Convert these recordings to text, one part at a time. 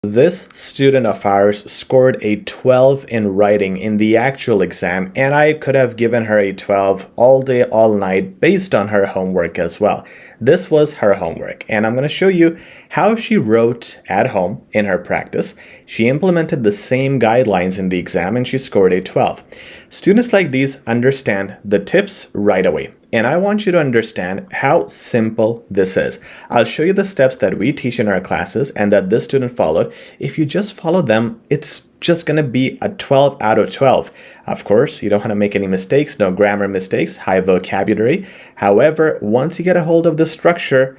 This student of ours scored a 12 in writing in the actual exam, and I could have given her a 12 all day, all night based on her homework as well. This was her homework, and I'm going to show you how she wrote at home in her practice. She implemented the same guidelines in the exam and she scored a 12. Students like these understand the tips right away. And I want you to understand how simple this is. I'll show you the steps that we teach in our classes and that this student followed. If you just follow them, it's just going to be a 12 out of 12. Of course, you don't want to make any mistakes, no grammar mistakes, high vocabulary. However, once you get a hold of the structure,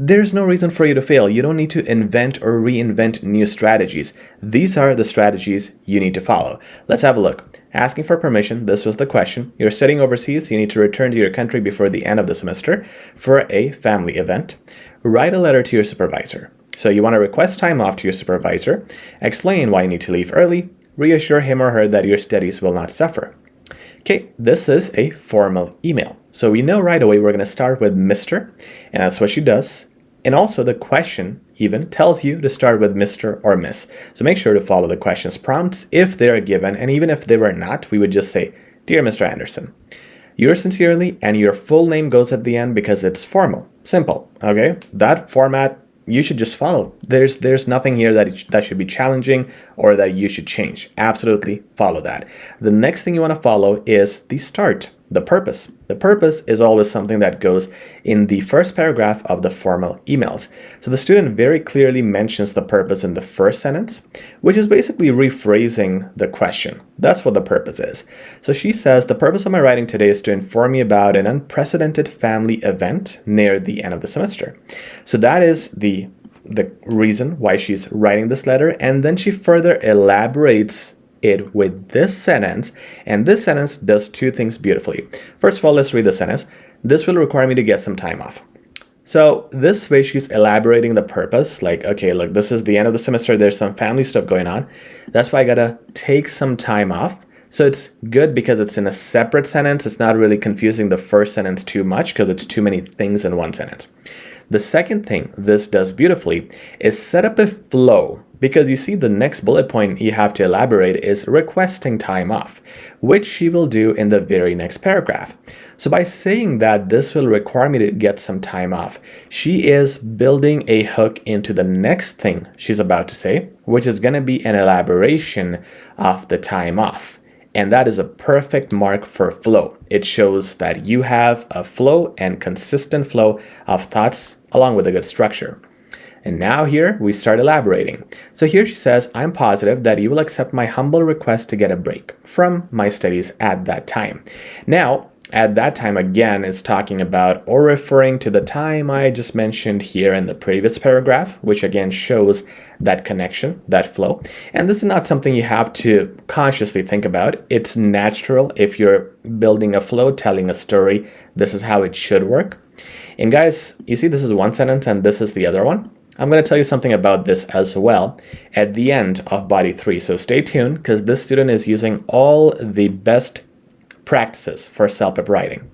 there's no reason for you to fail. You don't need to invent or reinvent new strategies. These are the strategies you need to follow. Let's have a look. Asking for permission, this was the question. You're studying overseas, you need to return to your country before the end of the semester for a family event. Write a letter to your supervisor. So you want to request time off to your supervisor, explain why you need to leave early, reassure him or her that your studies will not suffer. Okay, this is a formal email. So we know right away we're going to start with Mr., and that's what she does. And also the question even tells you to start with Mr. or Miss. So make sure to follow the questions prompts if they are given, and even if they were not, we would just say, Dear Mr. Anderson, yours sincerely, and your full name goes at the end because it's formal. Simple, okay? That format you should just follow. There's nothing here that should be challenging or that you should change. Absolutely follow that. The next thing you want to follow is the start, the purpose. The purpose is always something that goes in the first paragraph of the formal emails. So the student very clearly mentions the purpose in the first sentence, which is basically rephrasing the question. That's what the purpose is. So she says, the purpose of my writing today is to inform you about an unprecedented family event near the end of the semester. So that is the reason why she's writing this letter, and then she further elaborates it with this sentence, and this sentence does two things beautifully. First of all, let's read the sentence. This will require me to get some time off. So this way she's elaborating the purpose, like, okay, look, this is the end of the semester, there's some family stuff going on. That's why I gotta take some time off. So it's good because it's in a separate sentence. It's not really confusing the first sentence too much because it's too many things in one sentence. The second thing this does beautifully is set up a flow, because you see the next bullet point you have to elaborate is requesting time off, which she will do in the very next paragraph. So by saying that this will require me to get some time off, she is building a hook into the next thing she's about to say, which is going to be an elaboration of the time off. And that is a perfect mark for flow. It shows that you have a flow and consistent flow of thoughts along with a good structure. And now here we start elaborating. So here she says, I'm positive that you will accept my humble request to get a break from my studies at that time. Now, at that time again is talking about or referring to the time I just mentioned here in the previous paragraph, which again shows that connection, that flow. And this is not something you have to consciously think about. It's natural if you're building a flow, telling a story. This is how it should work. And guys, you see this is one sentence and this is the other one. I'm going to tell you something about this as well at the end of body 3. So stay tuned because this student is using all the best practices for CELPIP writing.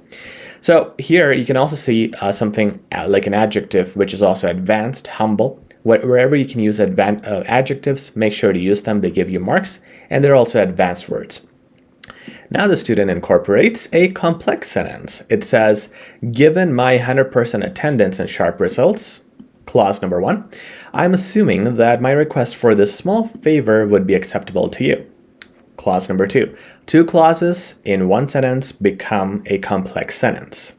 So here you can also see something like an adjective, which is also advanced, humble. Wherever you can use adjectives, make sure to use them. They give you marks, and they're also advanced words. Now the student incorporates a complex sentence. It says, given my 100% attendance and sharp results, clause number 1, I'm assuming that my request for this small favor would be acceptable to you. Clause number 2. Two clauses in one sentence become a complex sentence.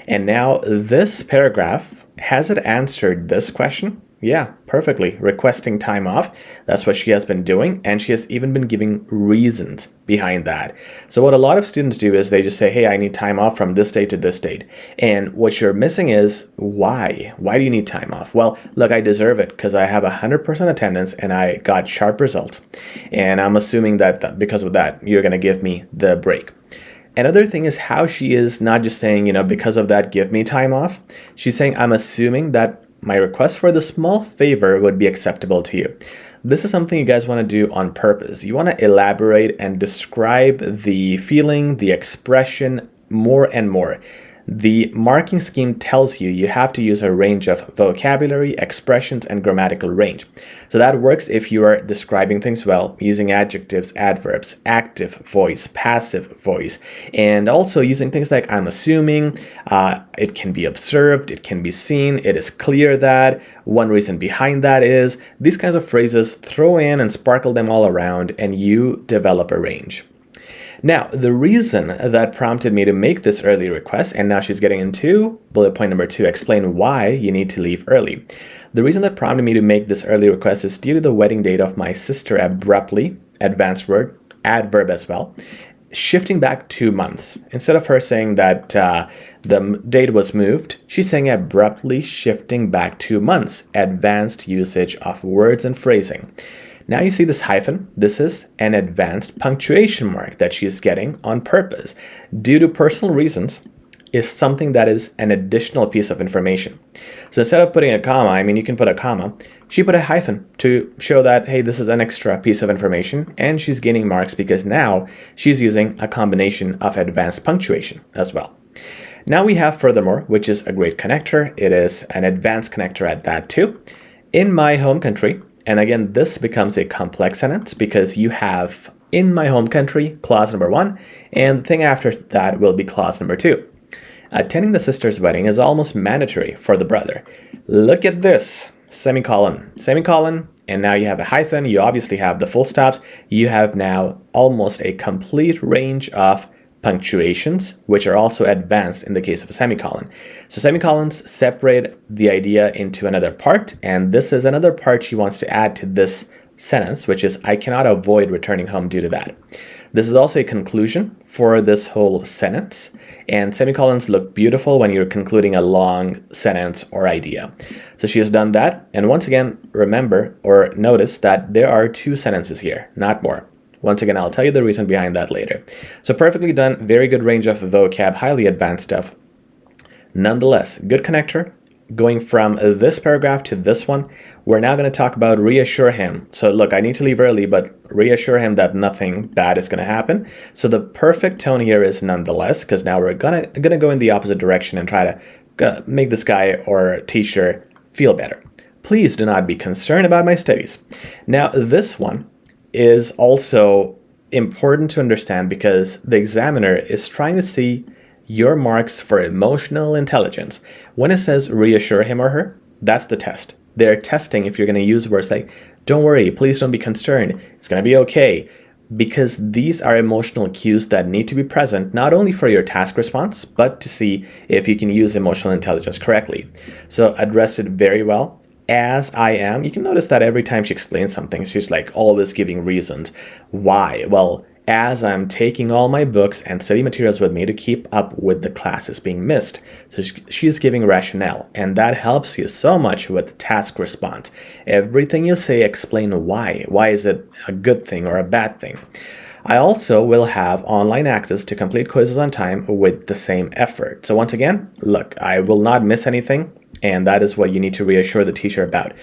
And now this paragraph, has it answered this question? Yeah, perfectly. Requesting time off. That's what she has been doing. And she has even been giving reasons behind that. So what a lot of students do is they just say, hey, I need time off from this date to this date. And what you're missing is why? Why do you need time off? Well, look, I deserve it because I have 100% attendance and I got sharp results. And I'm assuming that because of that, you're going to give me the break. Another thing is how she is not just saying, because of that, give me time off. She's saying, I'm assuming that my request for the small favor would be acceptable to you. This is something you guys want to do on purpose. You want to elaborate and describe the feeling, the expression more and more. The marking scheme tells you you have to use a range of vocabulary, expressions, and grammatical range. So that works if you are describing things well, using adjectives, adverbs, active voice, passive voice, and also using things like I'm assuming, it can be observed, it can be seen, it is clear that, one reason behind that is, these kinds of phrases, throw in and sparkle them all around, and you develop a range. Now, the reason that prompted me to make this early request, and now she's getting into bullet point number 2, explain why you need to leave early. The reason that prompted me to make this early request is due to the wedding date of my sister abruptly, advanced word, adverb as well, shifting back 2 months. Instead of her saying that the date was moved, she's saying abruptly shifting back 2 months, advanced usage of words and phrasing. Now you see this hyphen. This is an advanced punctuation mark that she's getting on purpose. Due to personal reasons, is something that is an additional piece of information. So instead of putting a comma, I mean, you can put a comma, she put a hyphen to show that, hey, this is an extra piece of information, and she's gaining marks because now she's using a combination of advanced punctuation as well. Now we have furthermore, which is a great connector. It is an advanced connector at that too. In my home country, and again, this becomes a complex sentence because you have in my home country, clause number 1, and the thing after that will be clause number 2. Attending the sister's wedding is almost mandatory for the brother. Look at this, semicolon, semicolon, and now you have a hyphen, you obviously have the full stops, you have now almost a complete range of punctuations, which are also advanced in the case of a semicolon. So semicolons separate the idea into another part, and this is another part she wants to add to this sentence, which is, I cannot avoid returning home due to that. This is also a conclusion for this whole sentence, and semicolons look beautiful when you're concluding a long sentence or idea. So she has done that, and once again, remember or notice that there are 2 sentences here, not more. Once again, I'll tell you the reason behind that later. So perfectly done, very good range of vocab, highly advanced stuff. Nonetheless, good connector. Going from this paragraph to this one, we're now going to talk about reassure him. So look, I need to leave early, but reassure him that nothing bad is going to happen. So the perfect tone here is nonetheless, because now we're gonna go in the opposite direction and try to make this guy or teacher feel better. Please do not be concerned about my studies. Now this one is also important to understand because the examiner is trying to see your marks for emotional intelligence. When it says reassure him or her, that's the test. They're testing if you're going to use words like, don't worry, please don't be concerned, it's going to be okay. Because these are emotional cues that need to be present, not only for your task response, but to see if you can use emotional intelligence correctly. So address it very well. As I am, you can notice that every time she explains something, she's like always giving reasons. Why? Well, as I'm taking all my books and study materials with me to keep up with the classes being missed. So she's giving rationale, and that helps you so much with task response. Everything you say, explain why. Why is it a good thing or a bad thing? I also will have online access to complete quizzes on time with the same effort. So once again, look, I will not miss anything. And that is what you need to reassure the teacher about.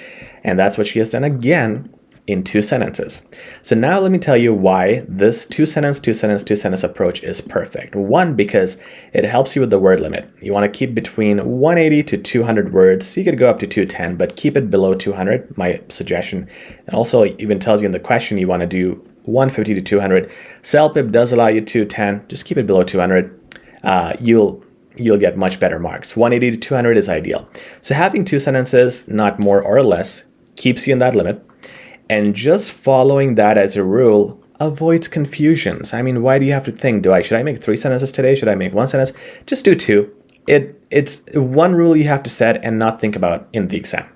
And that's what she has done again in 2 sentences. So now let me tell you why this 2-sentence approach is perfect. 1, because it helps you with the word limit. You want to keep between 180 to 200 words. You could go up to 210, but keep it below 200, my suggestion. And also even tells you in the question you want to do 150 to 200. CELPIP does allow you 210. Just keep it below 200. You'll get much better marks. 180 to 200 is ideal. So having 2 sentences, not more or less, keeps you in that limit. And just following that as a rule avoids confusions. I mean, why do you have to think, should I make 3 sentences today? Should I make 1 sentence? Just do 2. It's one rule you have to set and not think about in the exam.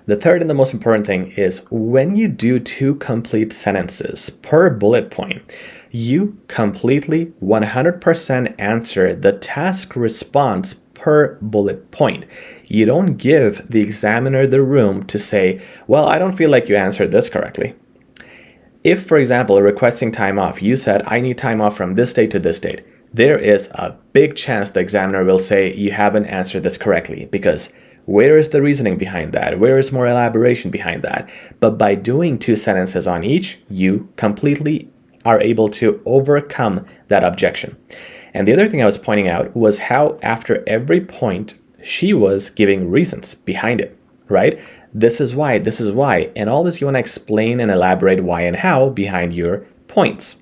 The third and the most important thing is when you do 2 complete sentences per bullet point, you completely 100% answer the task response per bullet point. You don't give the examiner the room to say, well, I don't feel like you answered this correctly. If, for example, requesting time off, you said, I need time off from this date to this date, there is a big chance the examiner will say you haven't answered this correctly because where is the reasoning behind that? Where is more elaboration behind that? But by doing 2 sentences on each, you completely are able to overcome that objection. And the other thing I was pointing out was how after every point, she was giving reasons behind it, right? This is why, and always you want to explain and elaborate why and how behind your points.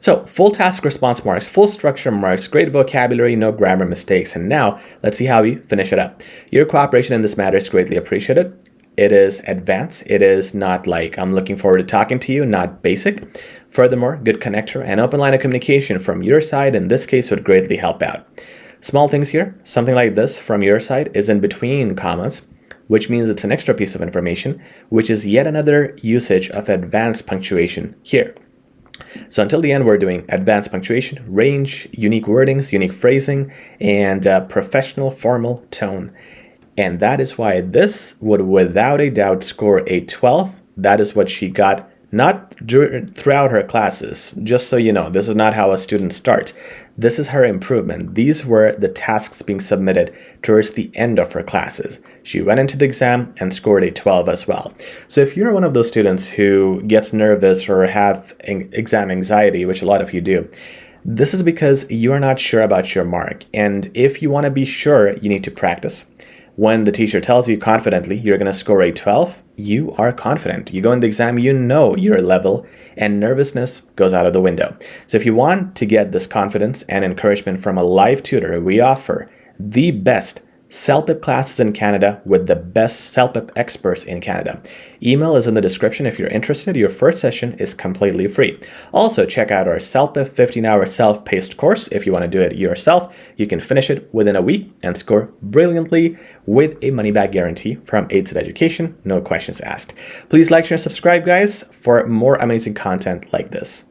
So full task response marks, full structure marks, great vocabulary, no grammar mistakes. And now let's see how you finish it up. Your cooperation in this matter is greatly appreciated. It is advanced. It is not like I'm looking forward to talking to you, not basic. Furthermore, good connector and open line of communication from your side in this case would greatly help out. Small things here, something like this from your side is in between commas, which means it's an extra piece of information, which is yet another usage of advanced punctuation here. So until the end, we're doing advanced punctuation, range, unique wordings, unique phrasing, and professional formal tone. And that is why this would without a doubt score a 12. That is what she got, not throughout her classes. Just so you know, this is not how a student starts. This is her improvement. These were the tasks being submitted towards the end of her classes. She went into the exam and scored a 12 as well. So if you're one of those students who gets nervous or have exam anxiety, which a lot of you do, this is because you are not sure about your mark. And if you want to be sure, you need to practice. When the teacher tells you confidently you're going to score a 12, you are confident. You go in the exam, you know your level, and nervousness goes out of the window. So if you want to get this confidence and encouragement from a live tutor, we offer the best CELPIP classes in Canada with the best CELPIP experts in Canada. Email is in the description if you're interested. Your first session is completely free. Also, check out our CELPIP 15-hour self-paced course. If you want to do it yourself, you can finish it within a week and score brilliantly with a money-back guarantee from HZad Education. No questions asked. Please like, share, and subscribe, guys, for more amazing content like this.